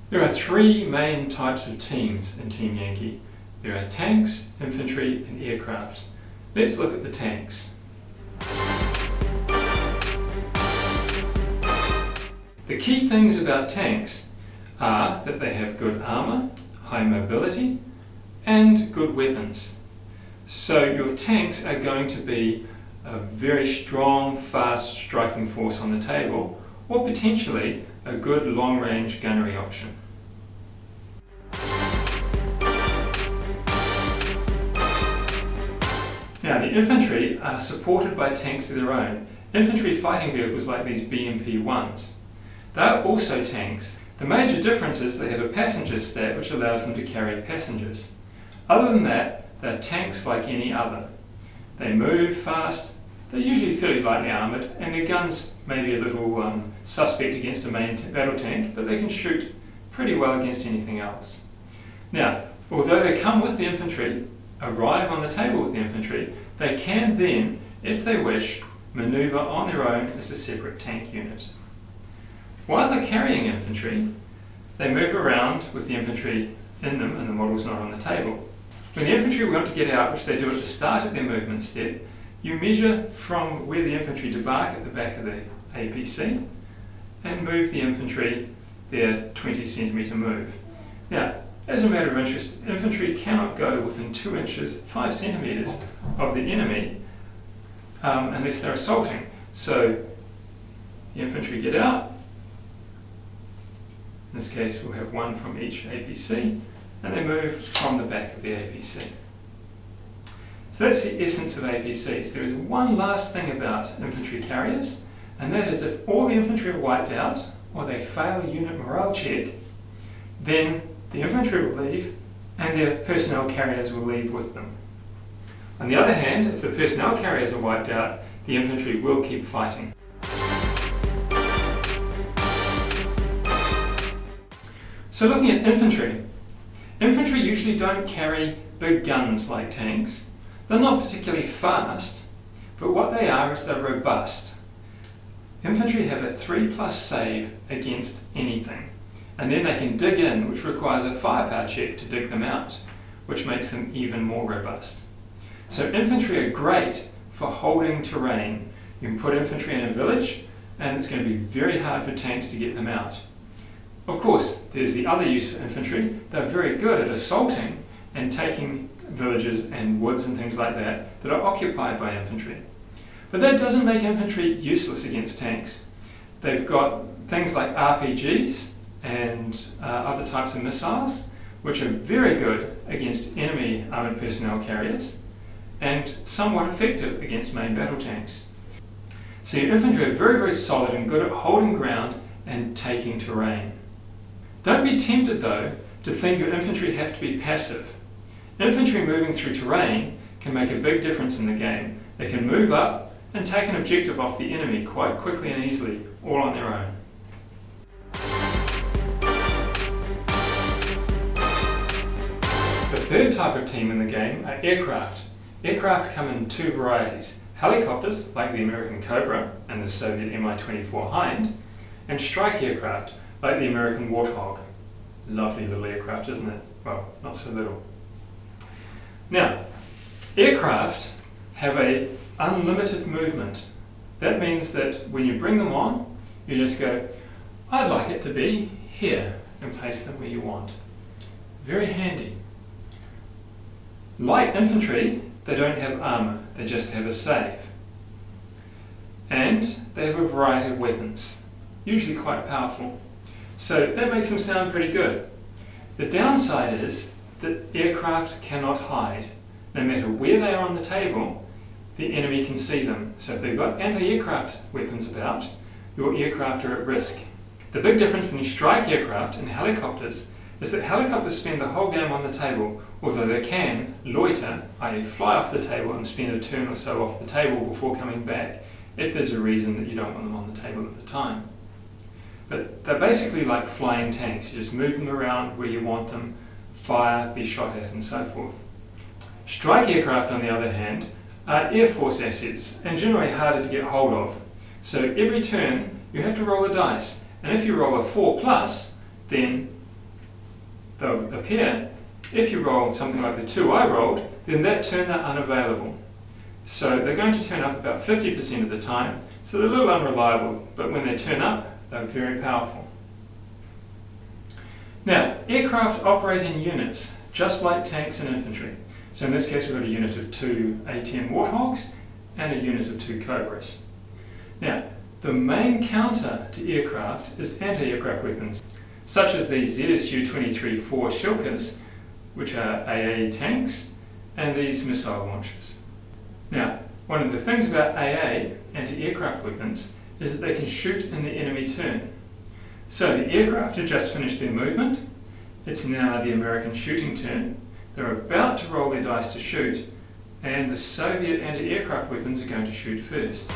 There are three main types of teams in Team Yankee. There are tanks, infantry and aircraft. Let's look at the tanks. The key things about tanks are that they have good armour, high mobility and good weapons. So your tanks are going to be a very strong, fast striking force on the table, or potentially a good long-range gunnery option. Now the infantry are supported by tanks of their own. Infantry fighting vehicles like these BMP-1s. They are also tanks. The major difference is they have a passenger stat which allows them to carry passengers. Other than that, they're tanks like any other. They move fast, they're usually fairly lightly armoured, and their guns may be a little suspect against a main battle tank, but they can shoot pretty well against anything else. Now, although they come with the infantry, arrive on the table with the infantry, they can then, if they wish, manoeuvre on their own as a separate tank unit. While they're carrying infantry, they move around with the infantry in them and the model's not on the table. When the infantry want to get out, which they do at the start of their movement step, you measure from where the infantry debark at the back of the APC and move the infantry their 20 centimetre move. Now, as a matter of interest, infantry cannot go within 2 inches, 5 centimetres of the enemy unless they're assaulting. So the infantry get out. In this case, we'll have one from each APC, and they move from the back of the APC. So that's the essence of APCs. There is one last thing about infantry carriers, and that is if all the infantry are wiped out, or they fail a unit morale check, then the infantry will leave, and their personnel carriers will leave with them. On the other hand, if the personnel carriers are wiped out, the infantry will keep fighting. So looking at infantry, infantry usually don't carry big guns like tanks. They're not particularly fast, but what they are is they're robust. Infantry have a 3+ save against anything, and then they can dig in, which requires a firepower check to dig them out, which makes them even more robust. So infantry are great for holding terrain. You can put infantry in a village, and it's going to be very hard for tanks to get them out. Of course, there's the other use for infantry. They're very good at assaulting and taking villages and woods and things like that are occupied by infantry. But that doesn't make infantry useless against tanks. They've got things like RPGs and other types of missiles, which are very good against enemy armoured personnel carriers and somewhat effective against main battle tanks. So your infantry are very, very solid and good at holding ground and taking terrain. Don't be tempted, though, to think your infantry have to be passive. Infantry moving through terrain can make a big difference in the game. They can move up and take an objective off the enemy quite quickly and easily, all on their own. The third type of team in the game are aircraft. Aircraft come in two varieties: helicopters, like the American Cobra and the Soviet Mi-24 Hind, and strike aircraft, like the American Warthog. Lovely little aircraft, isn't it? Well, not so little. Now, aircraft have a unlimited movement. That means that when you bring them on, you just go, I'd like it to be here, and place them where you want. Very handy. Light infantry, they don't have armour, they just have a save. And they have a variety of weapons, usually quite powerful. So that makes them sound pretty good. The downside is that aircraft cannot hide. No matter where they are on the table, the enemy can see them. So if they've got anti-aircraft weapons about, your aircraft are at risk. The big difference between strike aircraft and helicopters is that helicopters spend the whole game on the table, although they can loiter, i.e. fly off the table and spend a turn or so off the table before coming back, if there's a reason that you don't want them on the table at the time. But they're basically like flying tanks. You just move them around where you want them, fire, be shot at, and so forth. Strike aircraft, on the other hand, are Air Force assets and generally harder to get hold of. So every turn you have to roll a dice, and if you roll a 4+, then they'll appear. If you roll something like the 2 I rolled, then that turn they're unavailable. So they're going to turn up about 50% of the time, so they're a little unreliable, but when they turn up, they're very powerful. Now, aircraft operate in units, just like tanks and infantry. So in this case we've got a unit of 2 A-10 Warthogs and a unit of 2 Cobras. Now, the main counter to aircraft is anti-aircraft weapons, such as the ZSU-23-4 Shilkas, which are AA tanks, and these missile launchers. Now, one of the things about AA, anti-aircraft weapons, is that they can shoot in the enemy turn. So the aircraft have just finished their movement. It's now the American shooting turn. They're about to roll their dice to shoot, and the Soviet anti-aircraft weapons are going to shoot first.